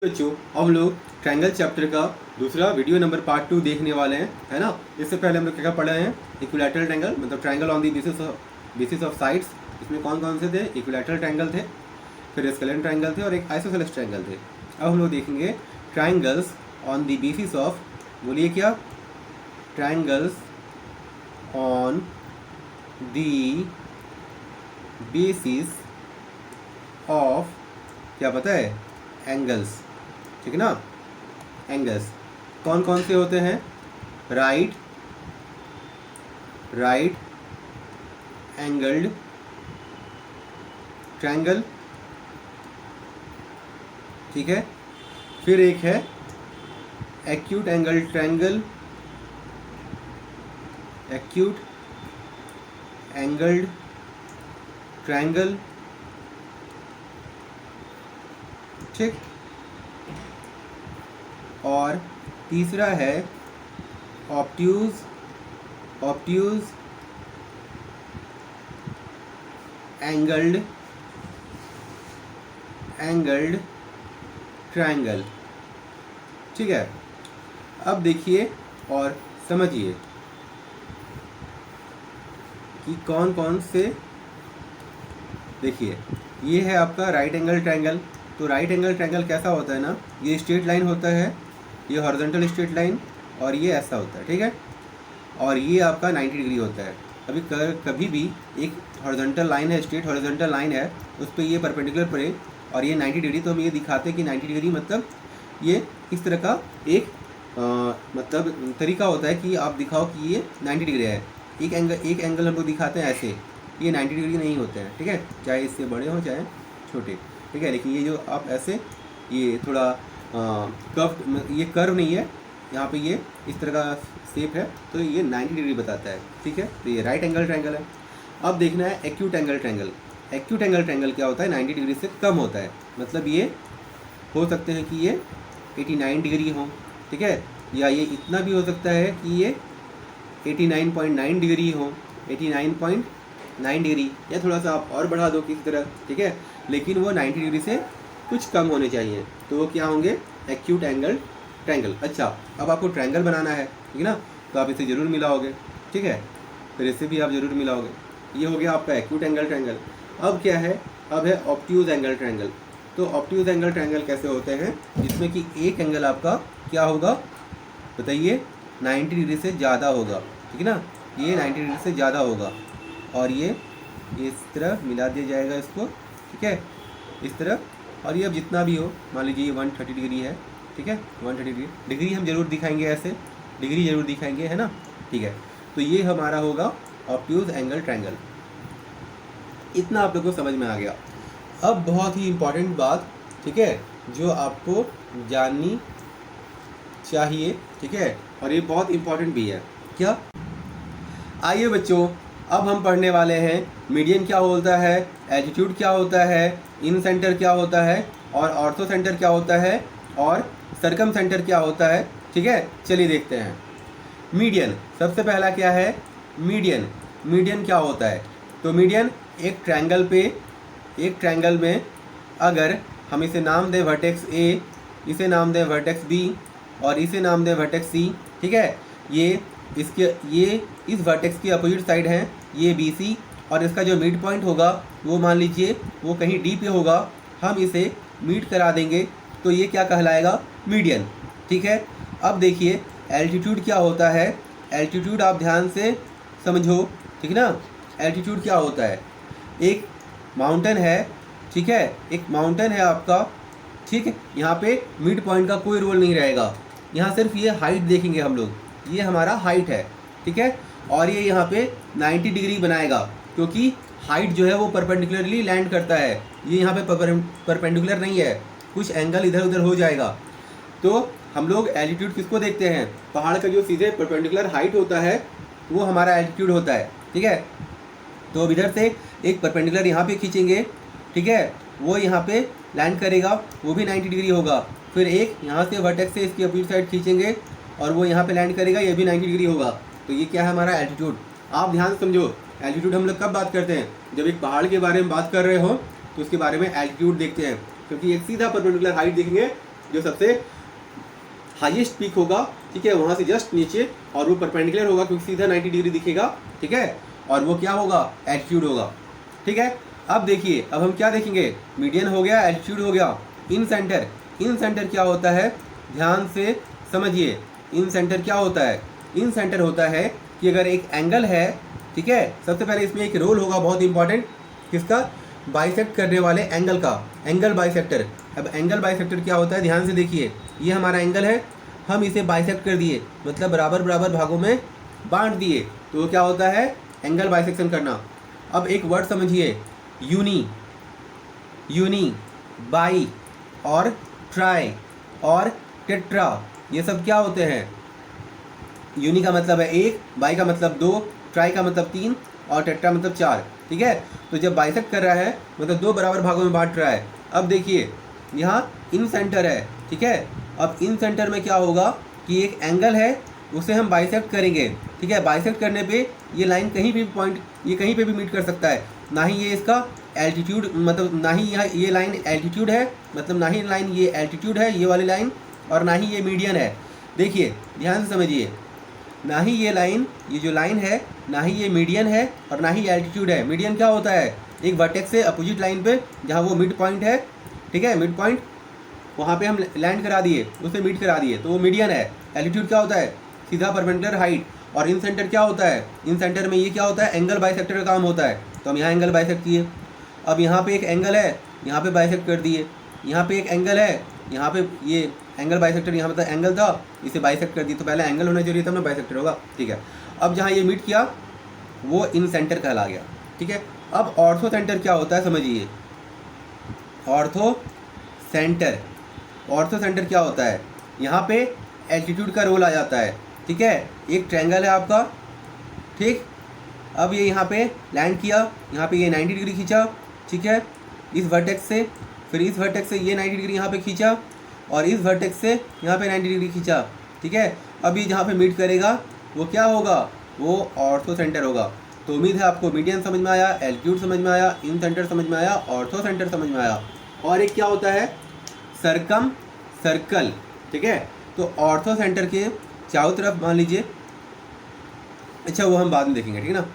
बच्चों अब हम लोग ट्रायंगल चैप्टर का दूसरा वीडियो नंबर पार्ट 2 देखने वाले हैं, है ना। इससे पहले हम लोग क्या पढ़े हैं, इक्विलैटरल ट्रायंगल मतलब triangle on the basis of sides. इसमें कौन कौन से थे, इक्विलैटरल ट्रायंगल थे, फिर स्केलेन ट्रायंगल थे और एक आइसोसेलेस ट्रायंगल थे। अब हम लोग देखेंगे triangles on the basis of, बोलिए क्या, triangles on the basis of, क्या पता है, एंगल्स, ठीक है ना। एंगल्स कौन कौन से होते हैं, राइट एंगल्ड ट्रायंगल, ठीक है। फिर एक है acute angle triangle, acute angled triangle, ठीक। और तीसरा है ऑब्ट्यूज एंगल्ड ट्रायंगल, ठीक है। अब देखिए और समझिए कि कौन कौन से, देखिए ये है आपका राइट एंगल ट्रायंगल। तो राइट एंगल ट्रायंगल कैसा होता है ना, ये स्ट्रेट लाइन होता है, ये हॉरिजॉन्टल स्ट्रेट लाइन, और ये ऐसा होता है, ठीक है। और ये आपका 90 डिग्री होता है। कभी भी एक हॉरिजॉन्टल लाइन है, स्ट्रेट हॉरिजॉन्टल लाइन है, उस पर ये परपेंडिकुलर पड़े और ये 90 डिग्री, तो हम ये दिखाते हैं कि 90 डिग्री मतलब ये इस तरह का एक मतलब तरीका होता है कि आप दिखाओ कि ये 90 डिग्री है। एक एंगल हम लोग दिखाते हैं ऐसे, ये 90 डिग्री नहीं होते हैं, ठीक है, चाहे इससे बड़े हों चाहे छोटे, ठीक है। लेकिन ये जो आप ऐसे, ये थोड़ा कर्व, ये कर्व नहीं है, यहाँ पे ये इस तरह का शेप है, तो ये 90 डिग्री बताता है, ठीक है। तो ये राइट एंगल ट्रायंगल है। अब देखना है acute angle triangle. Acute angle triangle क्या होता है, 90 डिग्री से कम होता है, मतलब ये हो सकते हैं कि ये 89 डिग्री हो, ठीक है, या ये इतना भी हो सकता है कि ये 89.9 डिग्री हो, 89.9 डिग्री, या थोड़ा सा आप और बढ़ा दो किसी तरह, ठीक है, लेकिन वो 90 डिग्री से कुछ कम होने चाहिए, तो वो क्या होंगे, एक्यूट एंगल ट्रायंगल। अच्छा, अब आपको ट्रायंगल बनाना है, ठीक है ना, तो आप इसे ज़रूर मिलाओगे, ठीक है, फिर इससे भी आप ज़रूर मिलाओगे। ये हो गया आपका एक्यूट एंगल ट्रायंगल। अब क्या है, अब है ऑब्ट्यूज एंगल ट्रायंगल। तो ऑब्ट्यूज एंगल ट्रायंगल कैसे होते हैं, जिसमें कि एक एंगल आपका क्या होगा, बताइए, 90 डिग्री से ज़्यादा होगा, ठीक है ना, ये 90 डिग्री से ज़्यादा होगा, और ये इस तरह मिला दिया जाएगा इसको, ठीक है, इस तरह। और ये अब जितना भी हो, मान लीजिए ये 130 डिग्री है, ठीक है, 130 डिग्री हम जरूर दिखाएंगे, ऐसे डिग्री जरूर दिखाएंगे, है ना, ठीक है। तो ये हमारा होगा ऑब्ट्यूज एंगल ट्रायंगल। इतना आप लोगों को समझ में आ गया। अब बहुत ही इम्पॉर्टेंट बात, ठीक है, जो आपको जाननी चाहिए, ठीक है, और ये बहुत इम्पॉर्टेंट भी है। क्या, आइए बच्चों, अब हम पढ़ने वाले हैं मीडियन क्या होता है, एल्टीट्यूड क्या होता है, इन सेंटर क्या होता है, और ऑर्थो सेंटर क्या होता है, और सरकम सेंटर क्या होता है, ठीक है। चलिए देखते हैं। मीडियन, सबसे पहला क्या है, मीडियन क्या होता है। तो मीडियन एक ट्रायंगल में अगर हम इसे नाम दें वर्टेक्स ए, इसे नाम दें वर्टेक्स बी, और इसे नाम दें वर्टेक्स सी, ठीक है, ये इस वर्टेक्स की अपोजिट साइड है, ये बी सी, और इसका जो मिड पॉइंट होगा वो मान लीजिए वो कहीं डी पे होगा, हम इसे मीट करा देंगे, तो ये क्या कहलाएगा, मीडियन, ठीक है। अब देखिए एल्टीट्यूड क्या होता है। एल्टीट्यूड आप ध्यान से समझो, ठीक है ना। एल्टीट्यूड क्या होता है, एक माउंटेन है, ठीक है, एक माउंटेन है आपका, ठीक है, यहाँ पे मिड पॉइंट का कोई रोल नहीं रहेगा, यहाँ सिर्फ ये हाइट देखेंगे हम लोग, ये हमारा हाइट है, ठीक है, और ये यहाँ पे 90 डिग्री बनाएगा, क्योंकि हाइट जो है वो परपेंडिकुलरली लैंड करता है, ये यहाँ पे परपेंडिकुलर नहीं है, कुछ एंगल इधर उधर हो जाएगा। तो हम लोग एल्टीट्यूड किसको देखते हैं, पहाड़ का जो सीधे परपेंडिकुलर हाइट होता है वो हमारा एल्टीट्यूड होता है, ठीक है। तो अब इधर से एक परपेंडिकुलर यहाँ पे खींचेंगे, ठीक है, वो यहाँ पे लैंड करेगा, वो भी 90 डिग्री होगा। फिर एक यहाँ से वर्टेक्स से इसकी अपोजिट साइड खींचेंगे और वो यहाँ पे लैंड करेगा, ये भी 90 डिग्री होगा। तो ये क्या है, हमारा एल्टीट्यूड। आप ध्यान से समझो, एल्टीट्यूड हम लोग कब बात करते हैं, जब एक पहाड़ के बारे में बात कर रहे हो तो उसके बारे में एल्टीट्यूड देखते हैं, क्योंकि एक सीधा परपेंडिकुलर हाइट देखेंगे जो सबसे हाईएस्ट पीक होगा, ठीक है, वहाँ से जस्ट नीचे, और वो परपेंडिकुलर होगा क्योंकि सीधा 90 डिग्री दिखेगा, ठीक है, और वो क्या होगा, एल्टीट्यूड होगा, ठीक है। अब देखिए, अब हम क्या देखेंगे, मीडियन हो गया, एल्टीट्यूड हो गया, इन सेंटर। इन सेंटर क्या होता है, ध्यान से समझिए, इन सेंटर क्या होता है, इन सेंटर होता है कि अगर एक एंगल है, ठीक है, सबसे पहले इसमें एक रोल होगा बहुत इंपॉर्टेंट, किसका, बाइसेक्ट करने वाले एंगल का, एंगल बाइसेक्टर। अब एंगल बाइसेक्टर क्या होता है, ध्यान से देखिए, ये हमारा एंगल है, हम इसे बाइसेक्ट कर दिए, मतलब बराबर बराबर भागों में बांट दिए, तो वो क्या होता है, एंगल बाइसेक्शन करना। अब एक वर्ड समझिए, यूनी, यूनी, बाई और ट्राई और टेट्रा, ये सब क्या होते हैं, यूनी का मतलब है एक, बाई का मतलब दो, ट्राई का मतलब तीन, और टेट्रा मतलब चार, ठीक है। तो जब बाइसेक्ट कर रहा है मतलब दो बराबर भागों में बांट रहा है। अब देखिए यहाँ इन सेंटर है, ठीक है, अब इन सेंटर में क्या होगा कि एक एंगल है, उसे हम बाइसेक्ट करेंगे, ठीक है। बाइसेक्ट करने पे ये लाइन कहीं भी पॉइंट, ये कहीं पे भी मीट कर सकता है, ना ही ये इसका एल्टीट्यूड, मतलब ना ही यहाँ ये लाइन एल्टीट्यूड है, मतलब ना ही लाइन ये एल्टीट्यूड है ये वाली लाइन, और ना ही ये मीडियन है। देखिए ध्यान से समझिए, ना ही ये लाइन, ये जो लाइन है, ना ही ये मीडियन है और ना ही एल्टीट्यूड है। मीडियन क्या होता है, एक वर्टेक्स से अपोजिट लाइन पे जहाँ वो मिड पॉइंट है, ठीक है, मिड पॉइंट, वहाँ पे हम लैंड करा दिए, उसे मीट करा दिए, तो वो मीडियन है। एल्टीट्यूड क्या होता है, सीधा परपेंडिकुलर हाइट। और इन सेंटर क्या होता है, इन सेंटर में ये क्या होता है, एंगल बाइसेक्टर का काम होता है। तो हम यहाँ एंगल बाइसेक्ट किए। अब यहाँ पे एक एंगल है, यहाँ पे बाइसेक्ट कर दिए। यहाँ पे एक एंगल है, यहाँ पे ये एंगल बाइसेक्टर, यहाँ मतलब एंगल था, इसे बाइसेक्ट कर दिए। तो पहले एंगल होना चाहिए था ना, बाइसेक्टर होगा, ठीक है। अब जहाँ ये मीट किया वो इन सेंटर कहला गया, ठीक है। अब ऑर्थो सेंटर क्या होता है समझिए, ऑर्थो सेंटर, ऑर्थो सेंटर क्या होता है, यहाँ पे एल्टीट्यूड का रोल आ जाता है, ठीक है। एक ट्रायंगल है आपका, ठीक, अब ये यहाँ पे लैंड किया, यहाँ पे ये 90 डिग्री खींचा, ठीक है, इस वर्टेक्स से, फिर इस वर्टेक्स से ये 90 डिग्री यहाँ पे खींचा, और इस वर्टेक्स से यहाँ पे 90 डिग्री खींचा, ठीक है। अब ये जहाँ पे मीट करेगा वो क्या होगा, वो ऑर्थो सेंटर होगा। तो उम्मीद है आपको मीडियन समझ में आया, एल्टीट्यूड समझ में आया, इन सेंटर समझ में आया, ऑर्थो सेंटर समझ में आया। और एक क्या होता है, सरकम सर्कल, ठीक है। तो ऑर्थो सेंटर के चारों तरफ मान लीजिए, अच्छा वो हम बाद में देखेंगे, ठीक है ना।